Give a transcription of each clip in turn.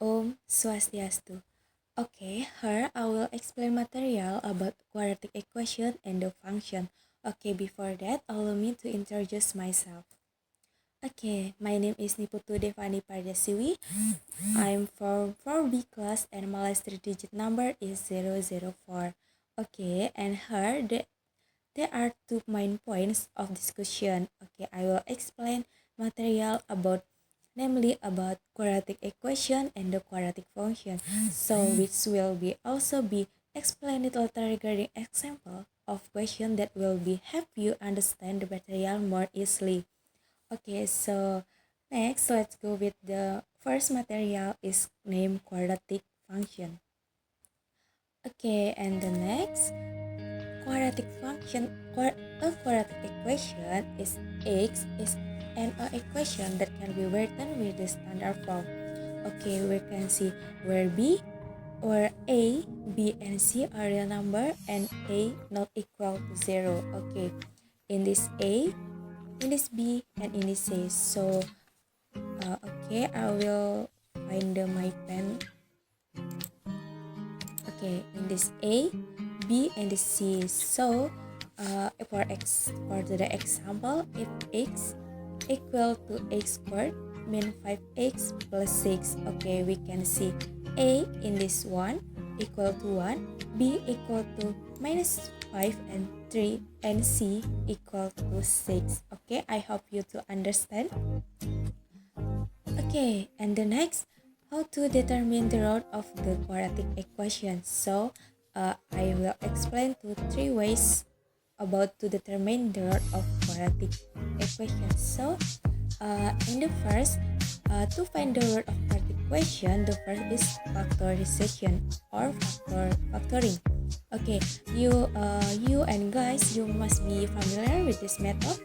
Om Swastiastu. Okay, here I will explain material about quadratic equation and the function. Okay, before that, allow me to introduce myself. Okay, my name is Niputu Devani Pardasiwi. I'm from 4B class and my last three-digit number is 004. Okay, and here there are two main points of discussion. Okay, I will explain material about namely about quadratic equation and the quadratic function. So which will be also be explained later regarding example of question that will be help you understand the material more easily. Okay, so next let's go with the first material is named quadratic function. Okay, and the next quadratic function, a quadratic equation is x is an equation that can be written with the standard form. Okay, we can see where b or a, b and c are real number and a not equal to 0. Okay, in this a, in this b, and in this c. So, okay, I will find my pen. Okay, in this a, b, and the c. So, for the example, if x equal to x squared, mean 5x plus 6. Okay, we can see a in this one equal to 1, b equal to minus 5 and 3, and c equal to 6. Okay, I hope you to understand. Okay, and the next, how to determine the root of the quadratic equation. So, I will explain to three ways about to determine the root of quadratic equation. So, in the first, to find the root of quadratic equation, the first is factorization or factoring. Okay, you and guys, you must be familiar with this method.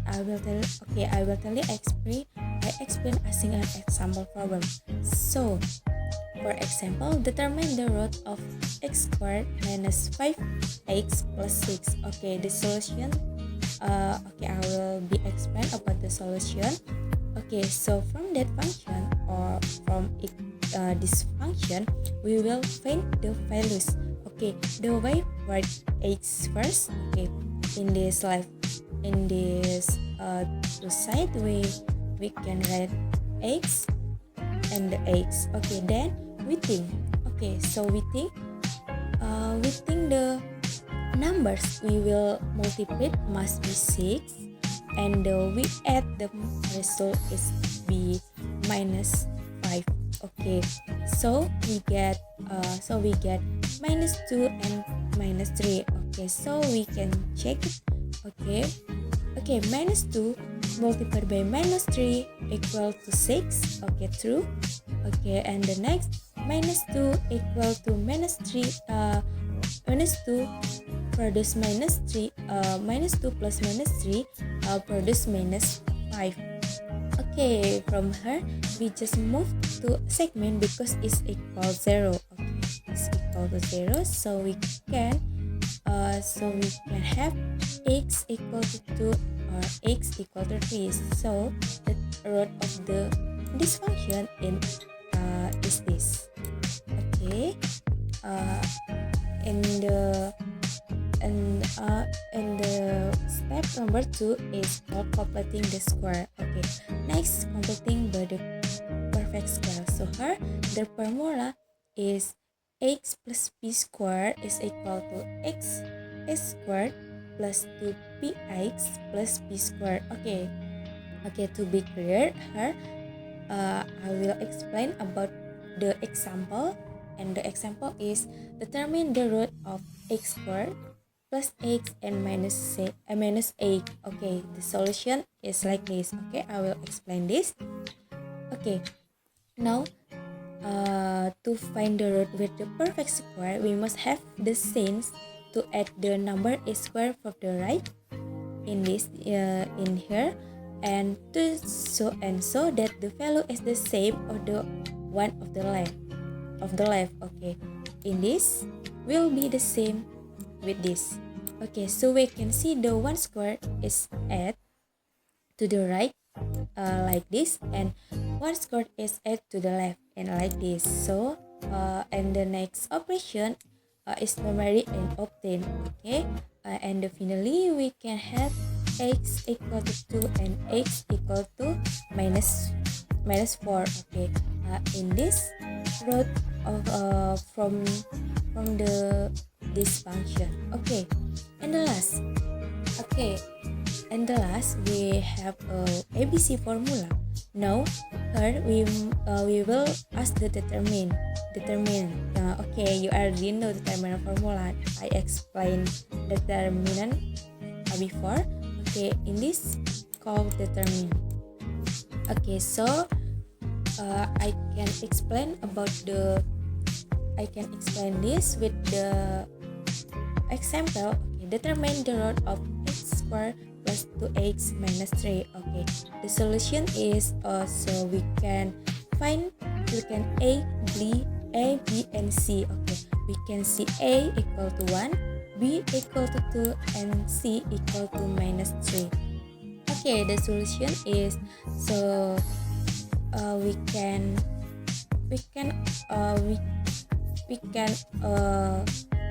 I will tell you explain as an example problem. So, for example, determine the root of x squared minus 5x plus 6. Okay, the solution. Okay, I will be explain about the solution. Okay, so from that function or from this function, we will find the values. Okay, the way write x first. Okay, in this two side we can write x and the x. Okay, then we think. Okay, so we think the numbers we will multiply must be 6, and we add the result is be minus 5. Okay, so we get minus 2 and minus 3. Okay, so we can check it. Okay, minus 2 multiplied by minus 3 equal to 6. Okay, true. Okay, and the next, minus 2 equal to minus 3. Minus 2 produce minus 3. Minus 2 plus minus 3 produce minus 5. Okay, from here we just move to segment because it's equal 0. Okay, it's equal to 0, so we can have x equal to 2 or x equal to 3. So the root of this function is this. Okay, and the step number 2 is for completing the square. Okay, next, completing by the perfect square. So here the formula is x plus b squared is equal to x squared plus 2bx plus b squared. Okay, to be clear here, I will explain about the example, and the example is determine the root of x squared plus x and minus 8. Okay, the solution is like this. Okay, I will explain this. Okay, now to find the root with the perfect square, we must have the signs to add the number a square from the right in this in here, and so that the value is the same of the one of the left. Okay, in this will be the same with this. Okay, so we can see the 1 square is add to the right like this, and 1 square is add to the left. and like this. So and the next operation is numeric and obtain. Okay, and finally we can have x equal to 2 and x equal to minus 4. Okay, in this root of from the this function. Okay, and the last. Okay, and the last we have a ABC formula. Now here we will ask the determine. Okay, you already know the determinant formula. I explained determinant before. Okay, in this called determine. Okay, so I can explain this with the example. Okay, determine the root of x squared plus 2x minus 3. Okay, the solution is so we can find A, B, and C. Okay, we can see A equal to 1, B equal to 2, and C equal to minus 3. Okay, the solution is so we can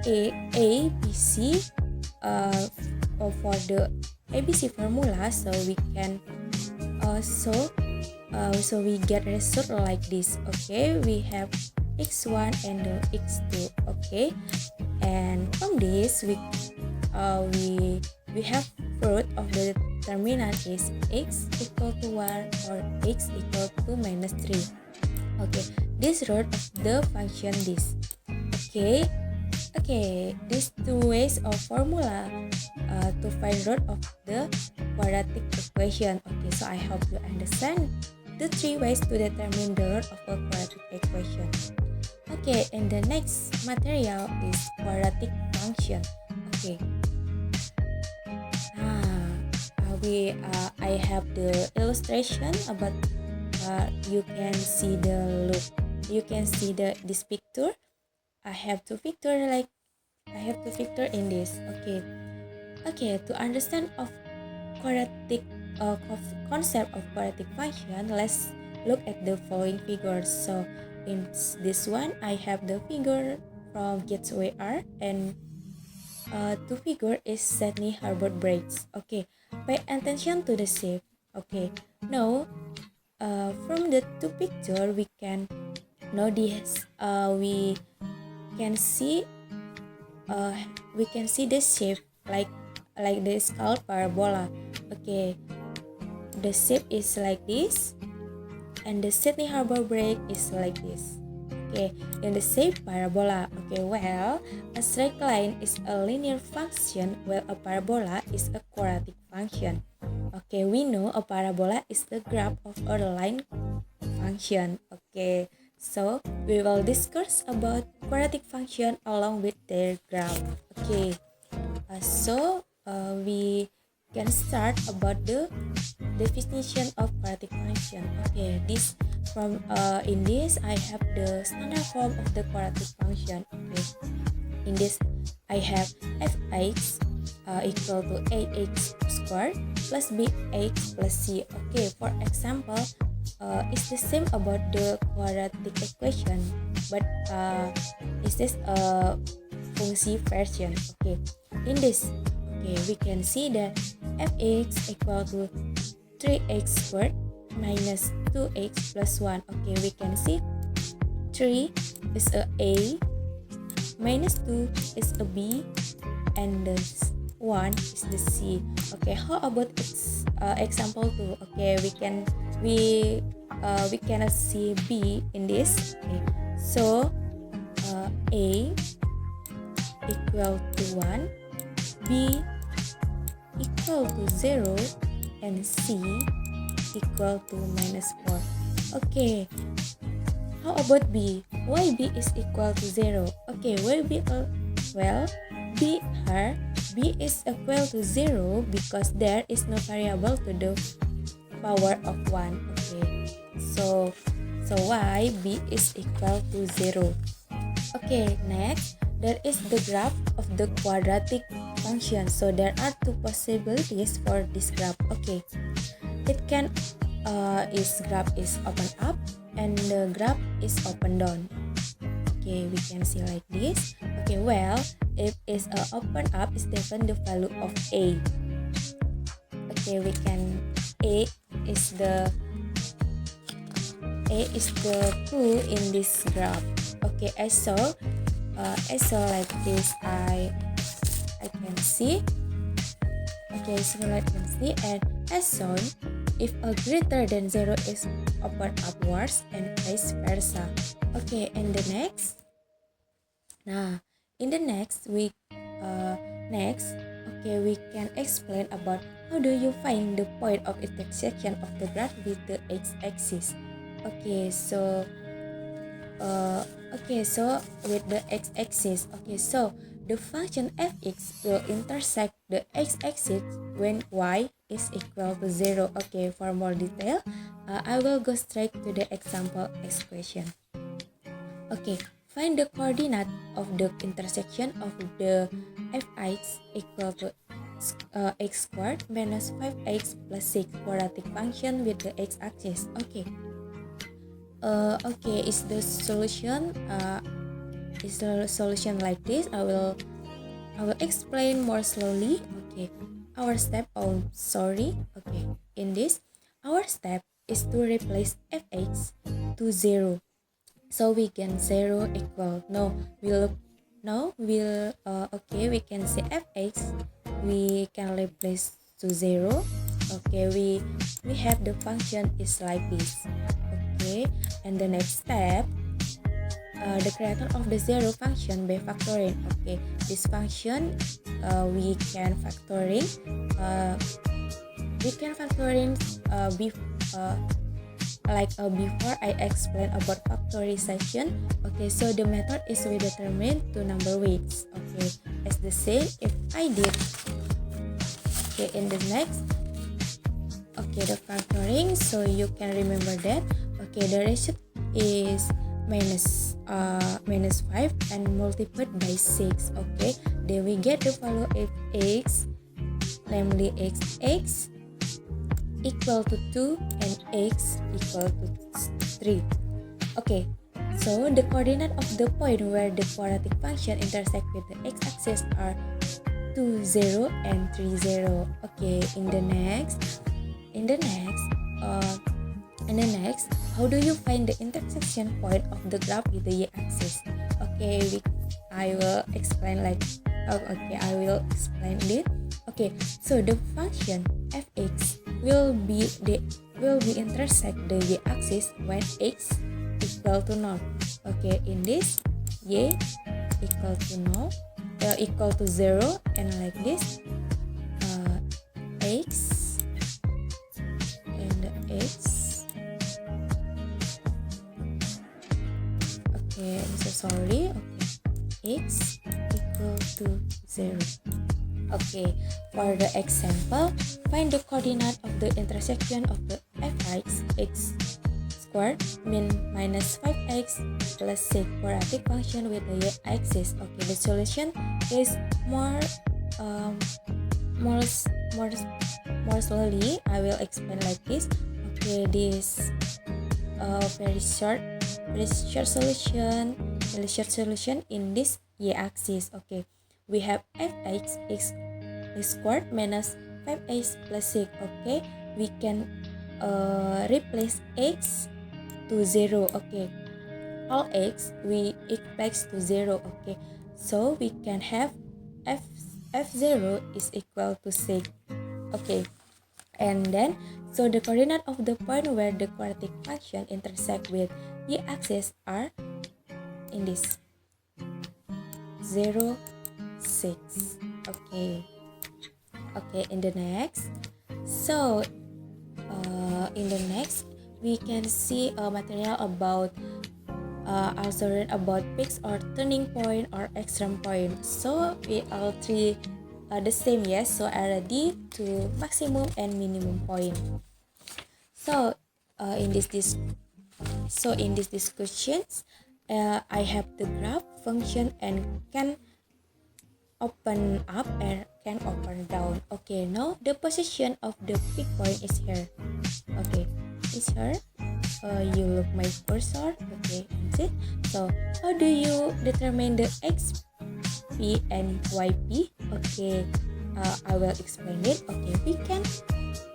A B C for the ABC formula. So we can so we get result like this. Okay, we have x1 and x2. Okay, and from this we have root of the determinant is x equal to 1 or x equal to minus 3. Okay, this root of the function this. Okay, these two ways of formula to find root of the quadratic equation. Okay, so I hope you understand the three ways to determine the root of a quadratic equation. Okay, and the next material is quadratic function. Okay, I have the illustration about you can see this picture. I have to picture in this. Okay, to understand of quadratic concept of quadratic function, let's look at the following figures. So in this one I have the figure from Gateway R, and two figure is Sydney Harbor Bridge. Okay, pay attention to the shape. Okay, now from the two picture we can know this. We can see the shape like the skull parabola. Okay, the shape is like this, and the Sydney Harbor Bridge is like this. Okay, in the shape parabola. Okay, well, a straight line is a linear function while a parabola is a quadratic function. Okay, we know a parabola is the graph of a line function. Okay, so we will discuss about quadratic function along with their graph. Okay, so we can start about the definition of quadratic function. Okay, this from in this I have the standard form of the quadratic function. Okay, in this I have f(x) equal to ax squared plus bx plus c. Okay, for example, it's the same about the quadratic equation, but is this a function version? Okay, in this, okay, we can see that fx equal to 3x squared minus 2x plus 1. Okay, we can see 3 is a minus 2 is a b, and the 1 is the c. Okay, how about example 2? Okay, we cannot see b in this. Okay, so a equal to 1, b equal to 0, and c equal to minus 4. Okay, how about b? Why b is equal to 0? Okay, why b? Well, b is equal to 0 because there is no variable to the power of 1. Okay, so why b is equal to 0? Okay, next, there is the graph of the quadratic function. So there are two possibilities for this graph. Okay, it can is graph is open up and the graph is open down. Okay, we can see like this. Okay, well, if it's open up, is taken the value of a. Okay, we can a is the clue in this graph. Okay, I saw like this. I can see. Okay, so I can see, and as shown, if a greater than 0 is open upwards and vice versa. Okay, and the next. Nah, in the next week, next, okay, we can explain about how do you find the point of intersection of the graph with the x-axis. Okay, so with the x-axis, okay, so the function fx will intersect the x-axis when y is equal to 0. Okay, for more detail, I will go straight to the example expression. Okay, find the coordinate of the intersection of the fx equal to x squared minus 5x plus 6 quadratic function with the x-axis. Okay. Okay, is the solution like this? I will explain more slowly. Okay, our step. Oh, sorry. Okay, in this, our step is to replace fx to 0. So we can 0 equal okay, we can say fx we can replace to 0. Okay, we have the function is like this. Okay, and the next step, the creator of the 0 function by factoring. Okay, this function we can factoring before I explain about factorization. Okay, so the method is we determine two number weights. Okay, as the same if I did. Okay, in the next, okay, the factoring, so you can remember that. Okay, the ratio is minus 5 and multiplied by 6. Okay, then we get the value of x, namely x equal to 2 and x equal to 3. Okay, so the coordinate of the point where the quadratic function intersect with the x-axis are 2, 0 and 3, 0. Okay, in the next, how do you find the intersection point of the graph with the y-axis? Okay, I will explain it. Okay, so the function fx will be intersect the y-axis when x equal to 0. Okay, in this y equal to 0 and like this x and x. Okay, I'm so sorry. Okay, x equal to 0. Okay, for the example, find the coordinate of the intersection of the fx x squared minus 5x plus 6 quadratic function with the y-axis. Okay, the solution is more slowly. I will explain like this. Okay, this very short solution in this y-axis. Okay, we have fx x squared minus 5x plus 6. Okay, we can replace x to 0. Okay, all x we equals to 0. Okay, so we can have f0 is equal to 6. Okay, and then so the coordinate of the point where the quadratic function intersect with the axis are in this 0, 6. Okay, in the next, so in the next we can see a material about also learn about peaks or turning point or extreme point. So we all three the same, yes, so are ready to maximum and minimum point. So in this discussions, I have the graph function and can open up and can open down. Okay, now the position of the peak point is here. Okay, is here. You look my cursor. Okay, that's it. So how do you determine the xp and yp? Okay, I will explain it. Okay,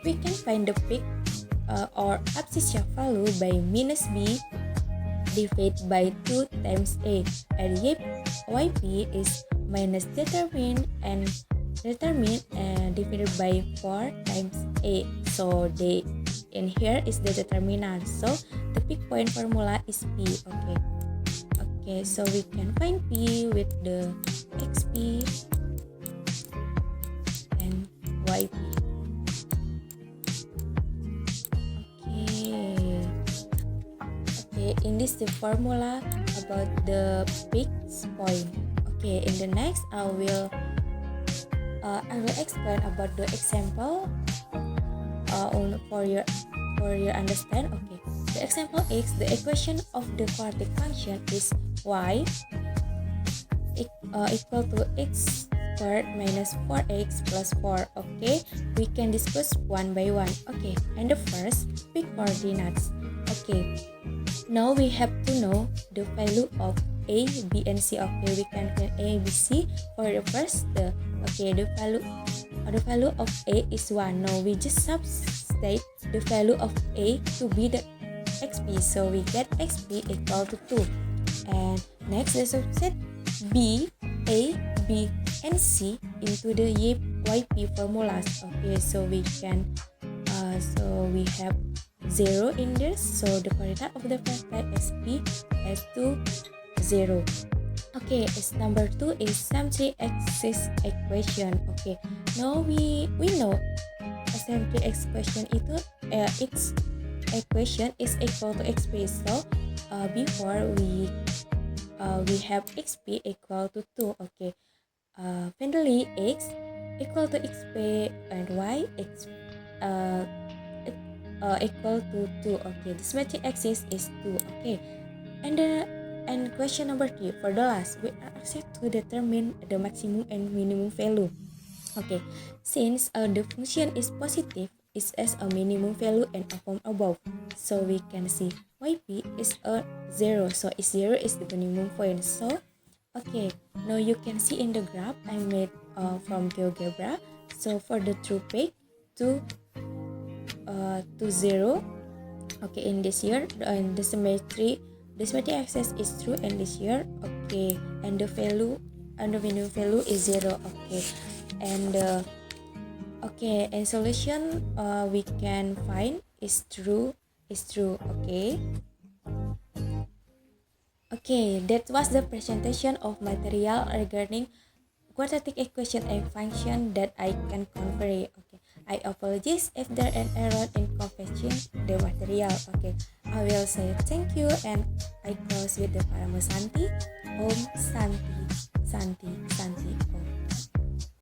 we can find the peak or abscissa value by minus b divided by 2 times a, and yp is minus determined and divided by 4 times a. So the in here is the determinant. So the peak point formula is p. Okay, so we can find p with the xp and yp. Okay, in this the formula about the peak point. Okay, in the next I will explain about the example for your understand. Okay, the example is the equation of the quadratic function is y equal to x squared minus 4x plus 4. Okay, we can discuss one by one. Okay, and the first, pick coordinates. Okay, now we have to know the value of a, b, and c. Okay, we can find a, b, c. For the first, the value of a is 1. Now we just substitute the value of a to be the xp. So we get xp equal to 2. And next, let's substitute b, a, b, and c into the yp formulas. Okay, so we can we have 0 in this. So the coordinate of the vector sp is 2, 0. Okay, it's number 2 is symmetry axis equation. Okay, now we know a symmetry equation itu its equation is equal to xp. So before we have xp equal to 2. Okay, finally x equal to xp and y equal to 2. Okay, the symmetry axis is 2. Okay, and question number 3, for the last, we are asked to determine the maximum and minimum value. Okay, since the function is positive, is as a minimum value and a form above, so we can see yp is a 0. So 0 is the minimum point. So okay, now you can see in the graph I made from GeoGebra. So for the true peak to 0. Okay, in this year, and the symmetry axis is true in this year. Okay, and the minimum value is 0. Okay, and and solution we can find is true. Okay, that was the presentation of material regarding quadratic equation and function that I can convey. Okay, I apologize if there an error in conveying the material. Okay, I will say thank you and I close with the Paramasanti. Om Santi, Santi, Santi.